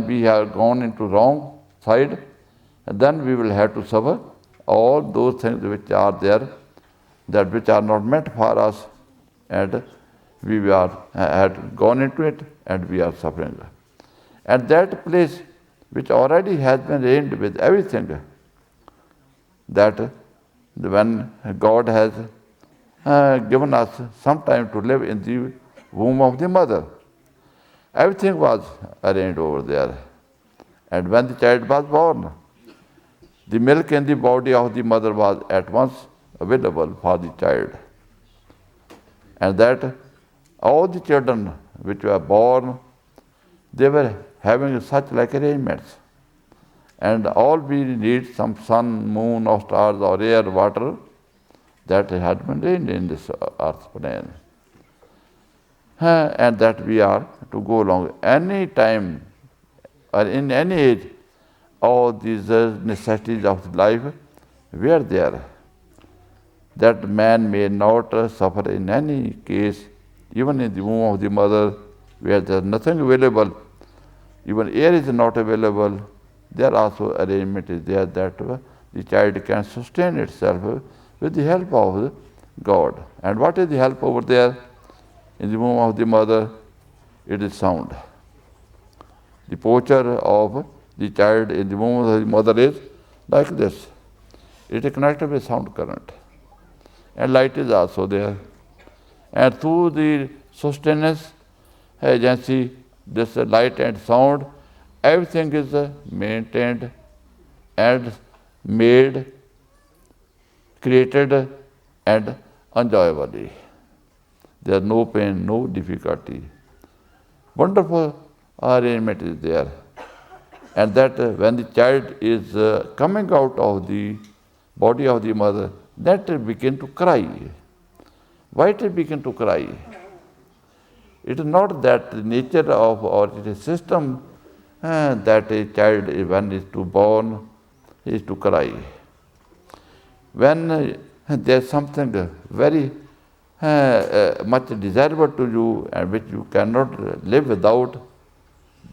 we have gone into wrong side, and then we will have to suffer all those things which are there, that which are not meant for us, and we had gone into it, and we are suffering. And that place which already has been reigned with everything, that when God has given us some time to live in the womb of the mother, everything was arranged over there. And when the child was born, the milk in the body of the mother was at once available for the child. And that all the children which were born, they were having such like arrangements. And all we need some sun, moon, or stars, or air, water, that had been reigned in this earth plane. And that we are to go along any time or in any age. All these necessities of life were there, that man may not suffer in any case, even in the womb of the mother, where there is nothing available, even air is not available. There also arrangement is there that the child can sustain itself with the help of God. And what is the help over there in the womb of the mother? It is sound. The posture of the child in the womb of the mother is like this. It is connected with sound current. And light is also there. And through the sustenance agency, this light and sound, everything is maintained and made, created, and enjoyably. There is no pain, no difficulty. Wonderful arrangement is there. And that when the child is coming out of the body of the mother, that it begin to cry. Why it begin to cry? It is not that the nature of, or it is system that a child, when is to born, is to cry. When there is something very much desirable to you and which you cannot live without,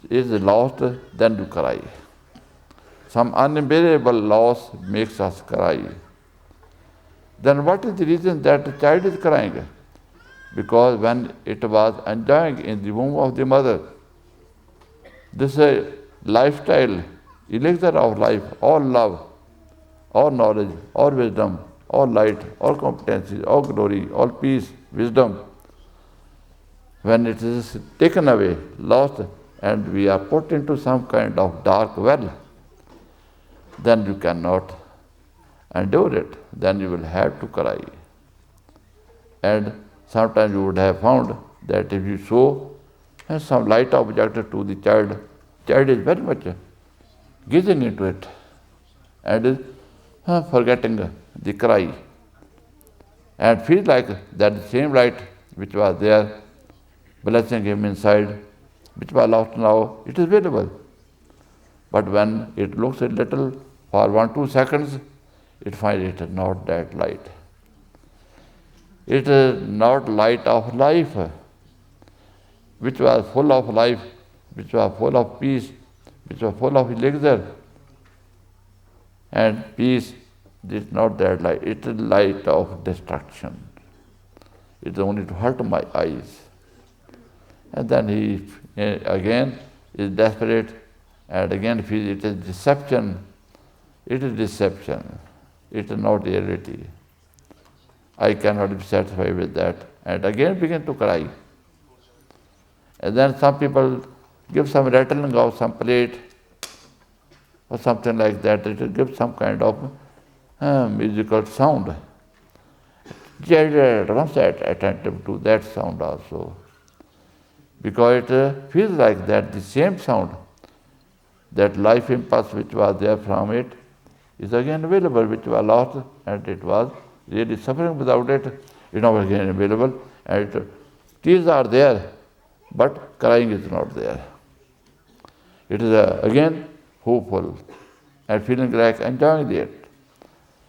is lost, then you cry. Some unbearable loss makes us cry. Then what is the reason that the child is crying? Because when it was enjoying in the womb of the mother, this lifestyle, elixir of life, all love, all knowledge, all wisdom, all light, all competency, all glory, all peace, wisdom, when it is taken away, lost, and we are put into some kind of dark well, then you cannot endure it. Then you will have to cry. And sometimes you would have found that if you show some light object to the child is very much gazing into it and is forgetting the cry, and feels like that the same light which was there blessing him inside, which was lost now, it is available. But when it looks a little for 1-2 seconds, it finds it is not that light. It is not light of life, which was full of life, which was full of peace, which was full of elixir and peace. It is not that light. It is light of destruction. It is only to hurt my eyes. And then he again is desperate, and again feels it is deception. It is deception. It is not reality. I cannot be satisfied with that. And again begin to cry. And then some people give some rattling of some plate or something like that. It will give some kind of musical sound. Child runs attentive to that sound also, because it feels like that the same sound, that life impulse which was there from it, is again available, which was lost, and it was really suffering without it. It is now again available, and tears are there, but crying is not there. It is again hopeful and feeling like enjoying it.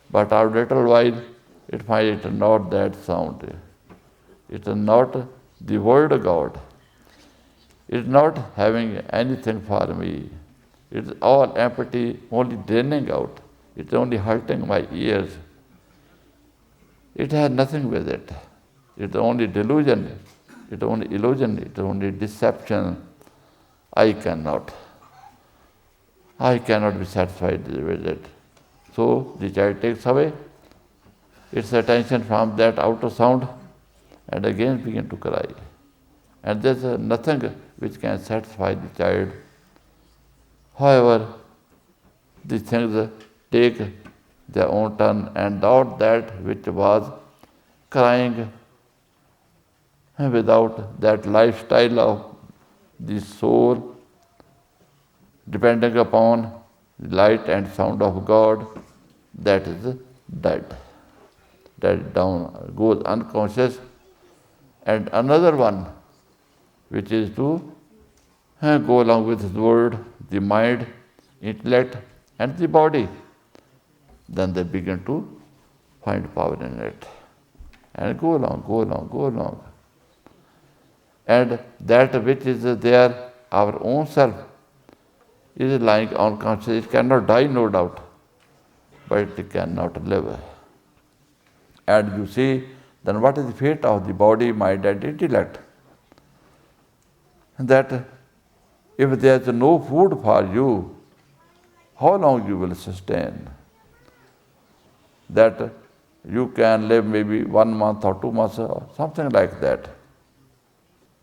But after a little while, it finds it not that sound. It is not the word of God. It's not having anything for me. It's all empty, only draining out. It's only hurting my ears. It has nothing with it. It's only delusion. It's only illusion. It's only deception. I cannot be satisfied with it. So the child takes away its attention from that outer sound and again begin to cry. And there's nothing which can satisfy the child. However, these things take their own turn, and not that which was crying without that lifestyle of the soul depending upon the light and sound of God, that is dead. That down goes unconscious. And another one, which is to go along with His word, the mind, intellect, and the body, then they begin to find power in it. And go along. And that which is there, our own self, is lying unconscious. It cannot die, no doubt, but it cannot live. And you see, then what is the fate of the body, mind, and intellect? That if there is no food for you, how long you will sustain? That you can live maybe 1 month or 2 months or something like that.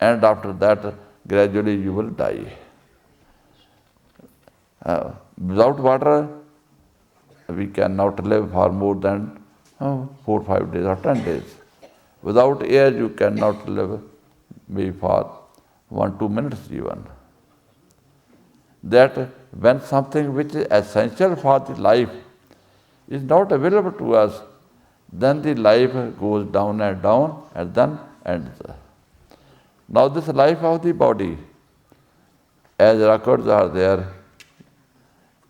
And after that, gradually you will die. Without water, we cannot live for more than 4 or 5 days or 10 days. Without air, you cannot live maybe for 1-2 minutes even. That when something which is essential for the life is not available to us, then the life goes down and then ends. Now this life of the body, as records are there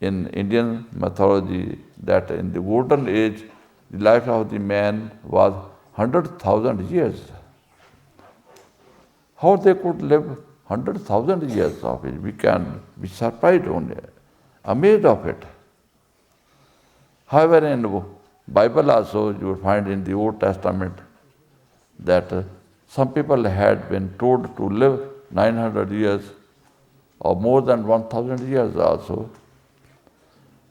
in Indian mythology, that in the golden age, the life of the man was 100,000 years. How they could live 100,000 years of it, we can be surprised only, amazed of it. However, in the Bible also, you will find in the Old Testament that some people had been told to live 900 years or more than 1,000 years also.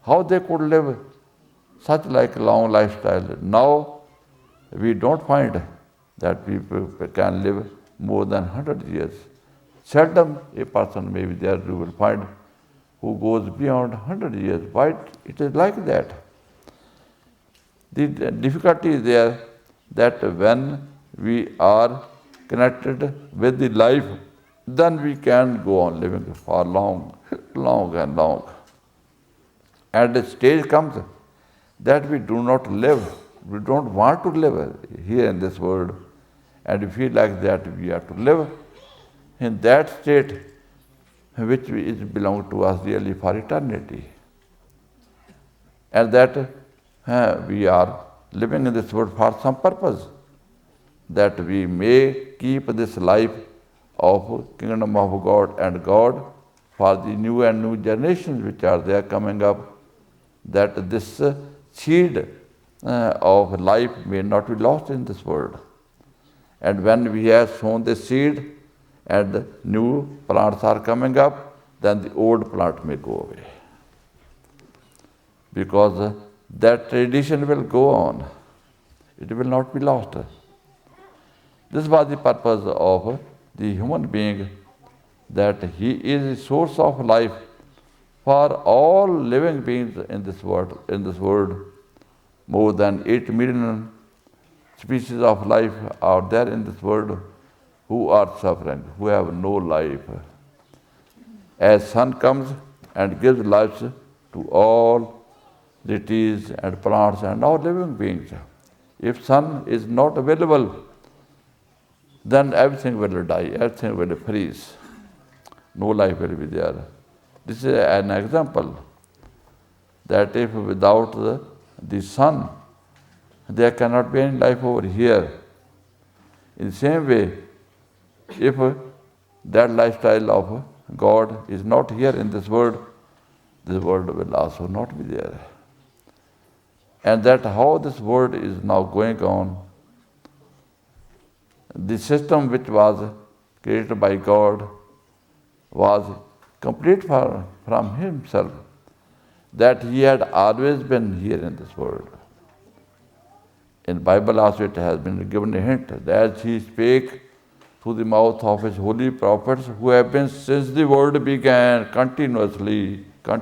How they could live such like long lifestyle? Now we don't find that people can live more than 100 years. Seldom a person may be there you will find who goes beyond 100 years. Why it is like that? The difficulty is there that when we are connected with the life, then we can go on living for long. And a stage comes that we do not live, we don't want to live here in this world, and we feel like that we have to live in that state which is belong to us really for eternity. And that we are living in this world for some purpose, that we may keep this life of kingdom of God and God for the new and new generations which are there coming up, that this seed of life may not be lost in this world. And when we have sown this seed and new plants are coming up, then the old plant may go away. Because that tradition will go on. It will not be lost. This was the purpose of the human being, that he is the source of life for all living beings in this world. More than 8 million species of life are there in this world who are suffering, who have no life. As sun comes and gives life to all the trees and plants and all living beings, if sun is not available, then everything will die, everything will freeze. No life will be there. This is an example that if without the sun, there cannot be any life over here. In the same way, if that lifestyle of God is not here in this world will also not be there. And that how this world is now going on, the system which was created by God was complete from himself, that he had always been here in this world. In Bible also it has been given a hint that as he spake through the mouth of his holy prophets who have been since the world began continuously. A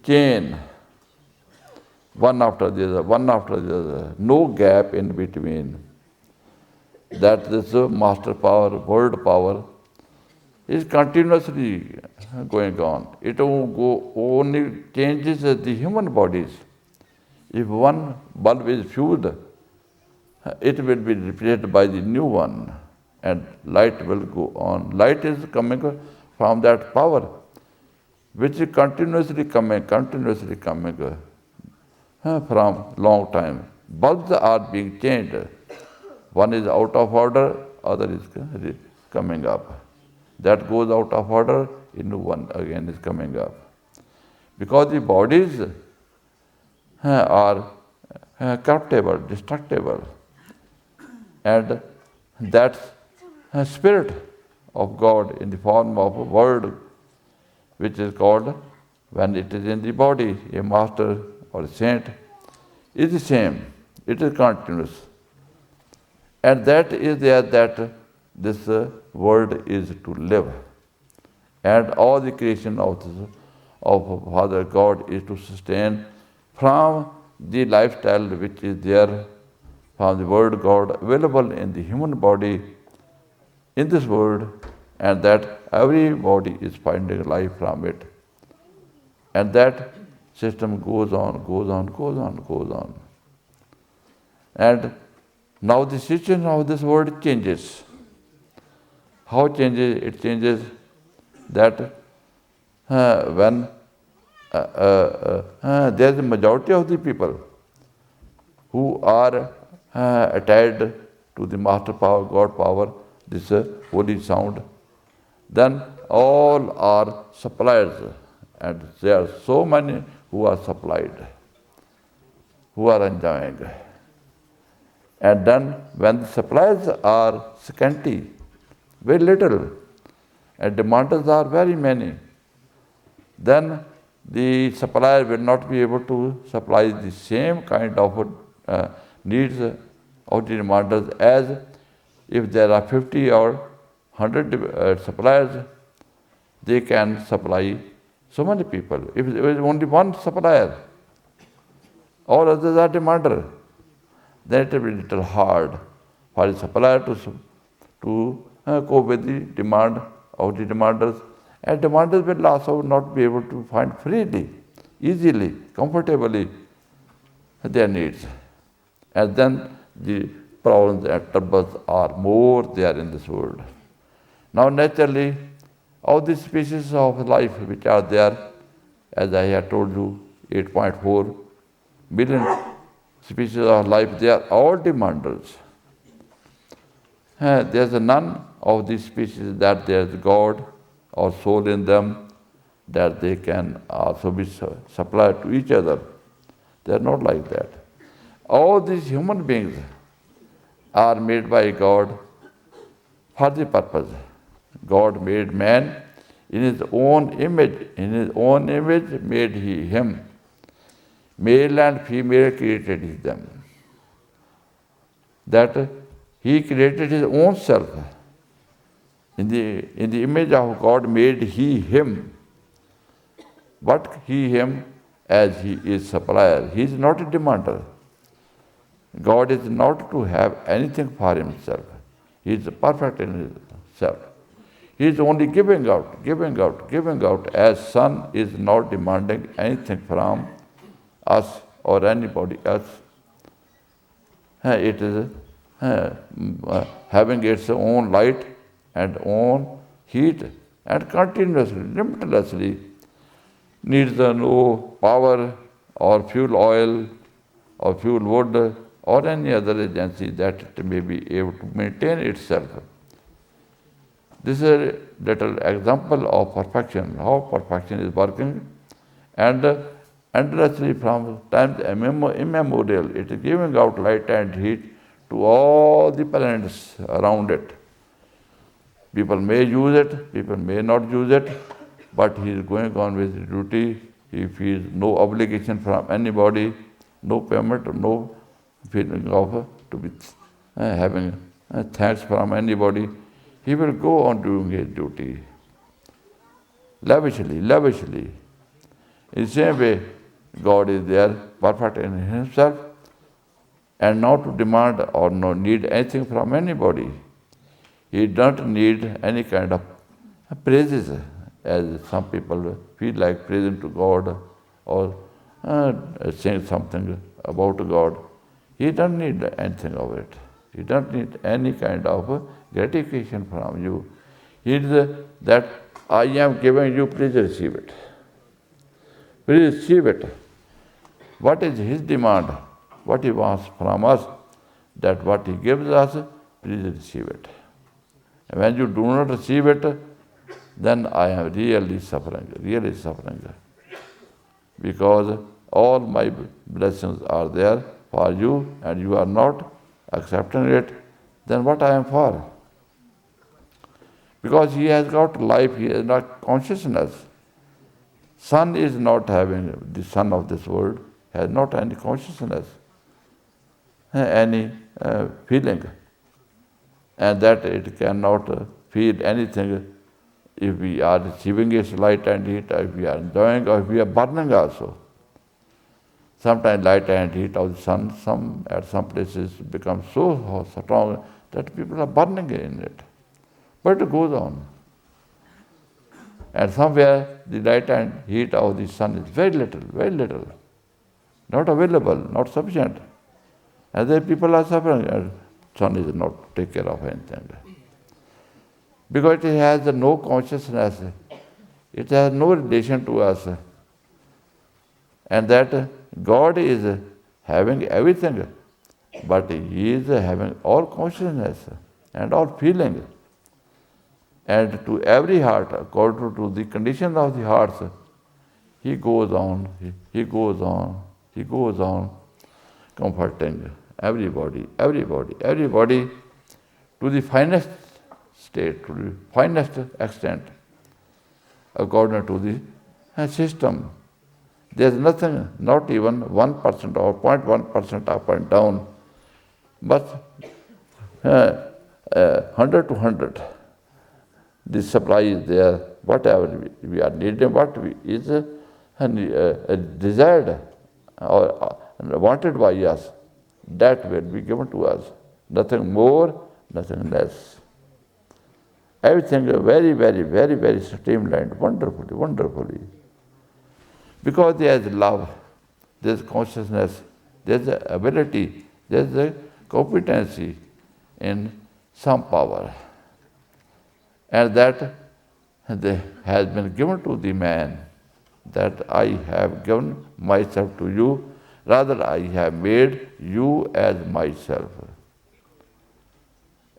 chain, one after the other, no gap in between. That this master power, world power, is continuously going on. It only changes the human bodies. If one bulb is fused, it will be replaced by the new one, and light will go on. Light is coming from that power, which is continuously coming from long time. Bulbs are being changed. One is out of order, other is coming up. That goes out of order, a new one again is coming up. Because the bodies are corruptible, destructible. And that spirit of God in the form of a word, which is called, when it is in the body, a master or a saint, is the same. It is continuous. And that is there that this world is to live. And all the creation of Father God is to sustain from the lifestyle which is there, from the word God available in the human body in this world, and that everybody is finding life from it. And that system goes on. And now the situation of this world changes. How changes? It changes that when there is a majority of the people who are attached to the master power, God power, this holy sound, then all are suppliers. And there are so many who are supplied, who are enjoying. And then when the supplies are scanty, very little, and demanders are very many, then the supplier will not be able to supply the same kind of needs of the demanders as if there are 50 or 100 suppliers, they can supply so many people. If there is only one supplier, all others are demander, then it will be a little hard for the supplier to cope with the demand of the demanders. And demanders will also not be able to find freely, easily, comfortably their needs. And then the problems and troubles are more there in this world. Now naturally, all these species of life which are there, as I have told you, 8.4 billion species of life, they are all demanders. There is none of these species that there is God or soul in them, that they can also be supplied to each other. They are not like that. All these human beings are made by God for the purpose. God made man in his own image. In his own image made he him. Male and female created he them. That he created his own self. In the image of God made he him. But he him as he is supplier. He is not a demander. God is not to have anything for himself. He is perfect in himself. He is only giving out, as Son is not demanding anything from us or anybody else. It is having its own light and own heat, and continuously, limitlessly, needs no power or fuel oil or fuel wood or any other agency that it may be able to maintain itself. This is a little example of perfection, how perfection is working, and endlessly from times immemorial, it is giving out light and heat to all the planets around it. People may use it, people may not use it, but he is going on with his duty. He feels no obligation from anybody, no payment, no feeling of to be having thanks from anybody. He will go on doing his duty lavishly, lavishly. In the same way, God is there, perfect in himself, and not to demand or no need anything from anybody. He doesn't need any kind of praises, as some people feel like praising to God or saying something about God. He doesn't need anything of it. He doesn't need any kind of gratification from you. He is that I am giving you, please receive it. Please receive it. What is his demand? What he wants from us? That what he gives us, please receive it. And when you do not receive it, then I am really suffering. Because all my blessings are there for you and you are not accepting it, then what I am for? Because he has got life, he has not consciousness. Sun is not having, the sun of this world has not any consciousness, any feeling, and that it cannot feel anything if we are receiving its light and heat, if we are enjoying or if we are burning also. Sometimes light and heat of the sun, at some places become so strong that people are burning in it. But it goes on. And somewhere the light and heat of the sun is very little, not available, not sufficient. And then people are suffering, and sun is not take care of anything. Because it has no consciousness, it has no relation to us. And that God is having everything, but He is having all consciousness and all feeling. And to every heart, according to the condition of the hearts, He goes on comforting everybody to the finest state, to the finest extent, according to the system. There is nothing, not even 1% or 0.1% up and down, but 100 to 100. The supply is there, whatever we are needing, what is desired or wanted by us, that will be given to us. Nothing more, nothing less. Everything very streamlined, wonderfully. Because there is love, there is consciousness, there is ability, there is a competency in some power. And that has been given to the man, that I have given myself to you, rather I have made you as myself.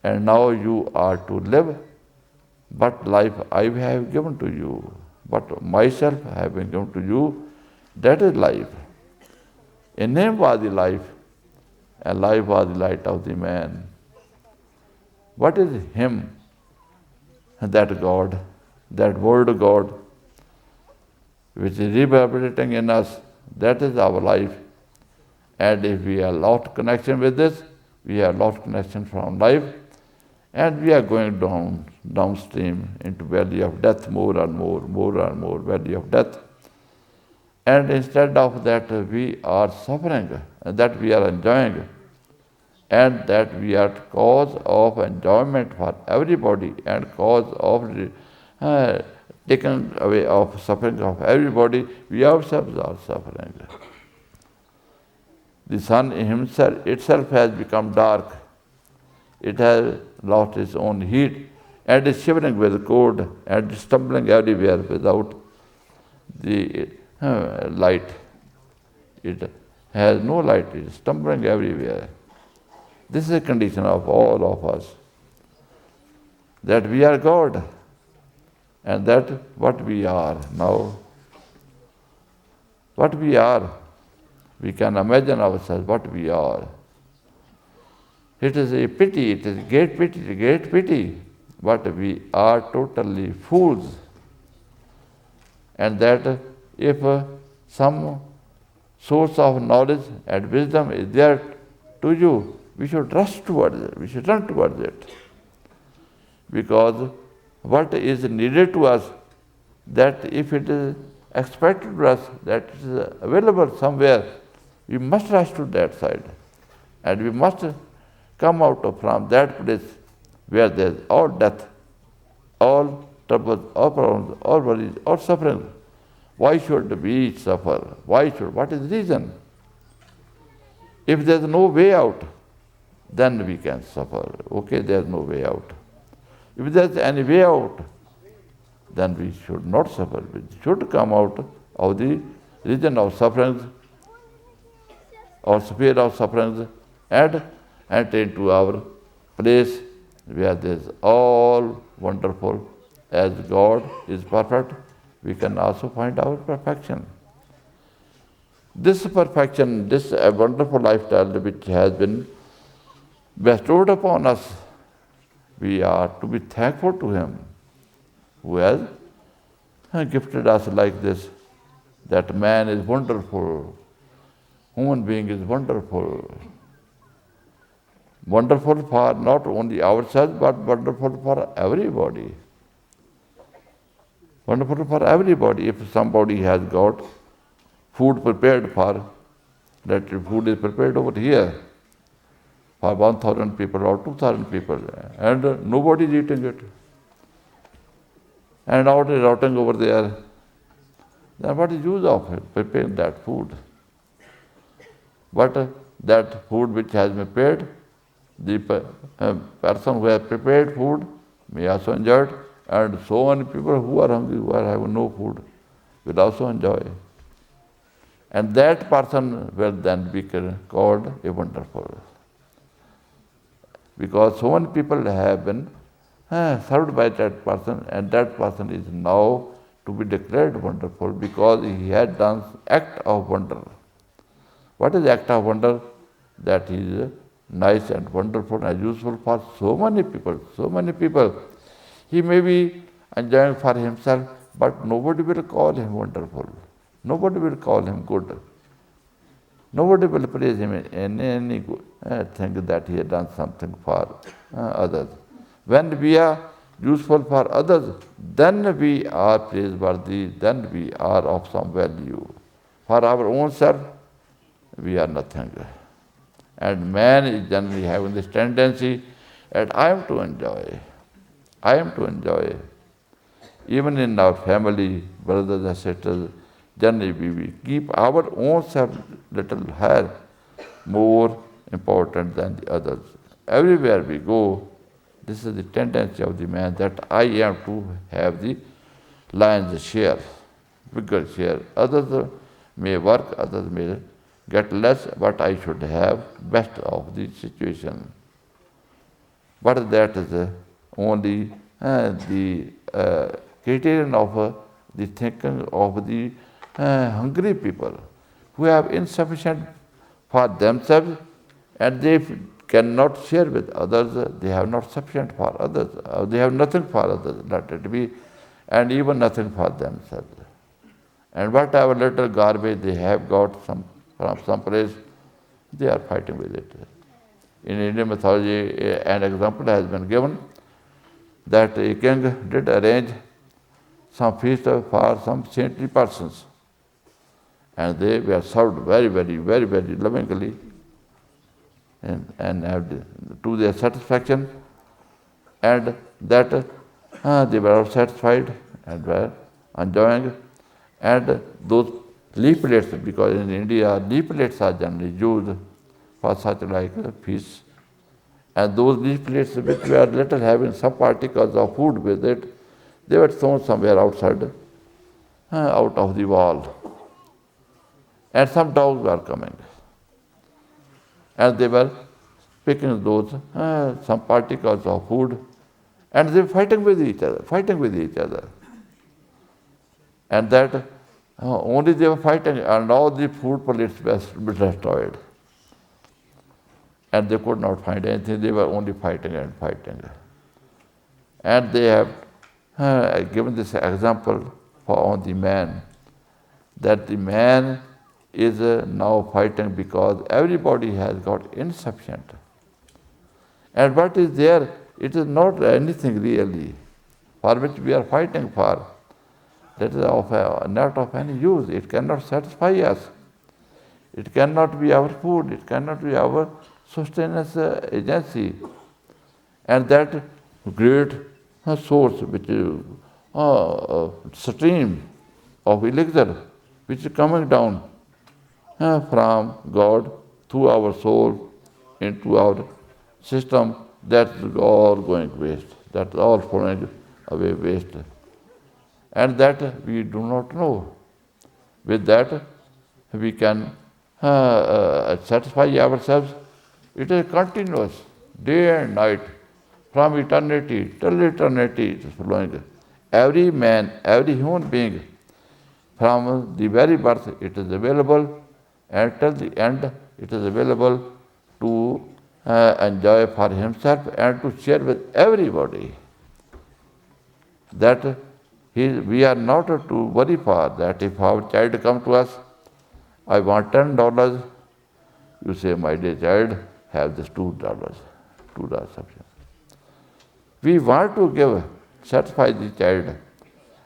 And now you are to live, but life I have given to you, but myself have been given to you, that is life. In him was the life, and life was the light of the man. What is him? That God, that word God, which is reverberating in us, that is our life. And if we have lost connection with this, we have lost connection from life, and we are going downstream into valley of death, more and more valley of death. And instead of that, we are suffering, that we are enjoying, and that we are cause of enjoyment for everybody and cause of taken away of suffering of everybody, we ourselves are suffering. The sun himself itself has become dark. It has lost its own heat and is shivering with cold and stumbling everywhere without the light. It has no light, it is stumbling everywhere. This is a condition of all of us. that we are God, and that what we are now, what we are, we can imagine ourselves what we are. It is a pity, it is a great pity, but we are totally fools. And that if some source of knowledge and wisdom is there to you, we should rush towards it, we should run towards it. Because what is needed to us, that if it is expected to us, that it is available somewhere, we must rush to that side. And we must come out from that place where there is all death, all troubles, all problems, all worries, all suffering. Why should we suffer? What is the reason? If there is no way out, then we can suffer. Okay, there is no way out. If there is any way out, then we should not suffer. We should come out of the region of sufferings or sphere of sufferings and enter into our place where there is all wonderful. As God is perfect, we can also find our perfection. This perfection, this wonderful lifestyle which has been bestowed upon us, we are to be thankful to Him who has gifted us like this, that man is wonderful, human being is wonderful. Wonderful for not only ourselves, but wonderful for everybody. Wonderful for everybody. If somebody has got food prepared for, that food is prepared over here for 1,000 people or 2,000 people, and nobody is eating it, and out is rotting over there, then what is use of preparing that food? But that food which has been prepared, the person who has prepared food may also enjoy it, and so many people who are hungry, who are having no food, will also enjoy. And that person will then be called a wonderful. Because so many people have been served by that person, and that person is now to be declared wonderful because he had done act of wonder. What is act of wonder? That he is nice and wonderful and useful for so many people, so many people. He may be enjoying for himself, but nobody will call him wonderful. Nobody will call him good. Nobody will praise him in any good thing that he has done something for others. When we are useful for others, then we are praiseworthy, then we are of some value. For our own self, we are nothing. And man is generally having this tendency that I am to enjoy. I am to enjoy. Even in our family, brothers and sisters, generally we keep our own self little higher, more important than the others. Everywhere we go, this is the tendency of the man that I am to have the lion's share, bigger share. Others may work, others may get less, but I should have best of the situation. But that is only the criterion of the thinking of the hungry people who have insufficient for themselves and they cannot share with others. They have not sufficient for others. They have nothing for others, let it be, and even nothing for themselves. And whatever little garbage they have got from some place, they are fighting with it. In Indian mythology, an example has been given that a king did arrange some feast for some saintly persons, and they were served very, very, very, very lovingly and to their satisfaction, and that they were all satisfied and were enjoying. And those leaflets, because in India leaflets are generally used for such like feasts, and those leaflets which were little having some particles of food with it, they were thrown somewhere outside, out of the wall. And some dogs were coming. And they were picking those, some particles of food, And they're fighting with each other. And that only they were fighting, and all the food pellets were destroyed. And they could not find anything, they were only fighting and fighting. And they have given this example on the man, that the man is now fighting because everybody has got insufficient. And what is there, it is not anything really for which we are fighting for. That is not of any use. It cannot satisfy us. It cannot be our food. It cannot be our sustenance agency. And that great source, which is stream of elixir, which is coming down from God through our soul into our system, that's all going waste. That's all flowing away waste. And that we do not know. With that, we can satisfy ourselves. It is continuous, day and night, from eternity till eternity it is flowing. Every man, every human being, from the very birth it is available, and till the end it is available to enjoy for himself and to share with everybody. That we are not to worry for that. If our child comes to us, I want $10, you say, my dear child, have this $2. $2 sufficient. We want to give, satisfy the child,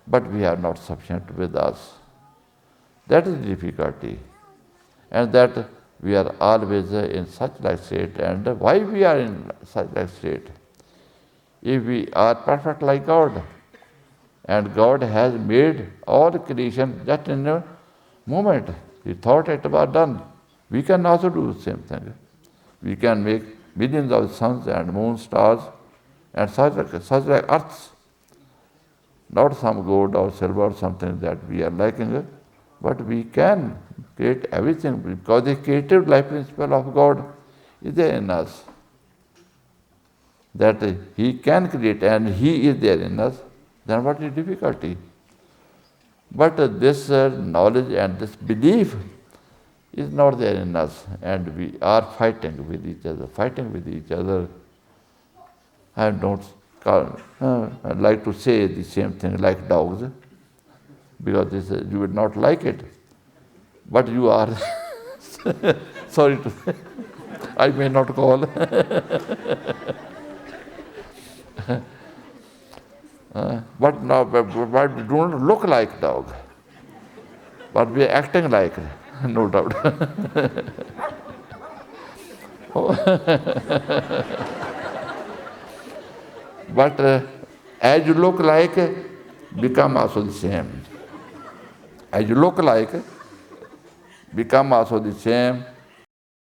but we are not sufficient with us. That is the difficulty. And that we are always in such like state. And why we are in such like state? If we are perfect like God, and God has made all creation just in a moment. He thought it was done. We can also do the same thing. We can make millions of suns and moon stars and such like earths. Not some gold or silver or something that we are lacking, but we can create everything because the creative life principle of God is there in us. That He can create and He is there in us. Then what is difficulty? But this knowledge and this belief is not there in us, and we are fighting with each other. I don't like to say the same thing like dogs, because you would not like it. But you are, sorry to say, I may not call. But we don't look like dog, but we are acting like, no doubt. But as you look like, become also the same. As you look like, become also the same.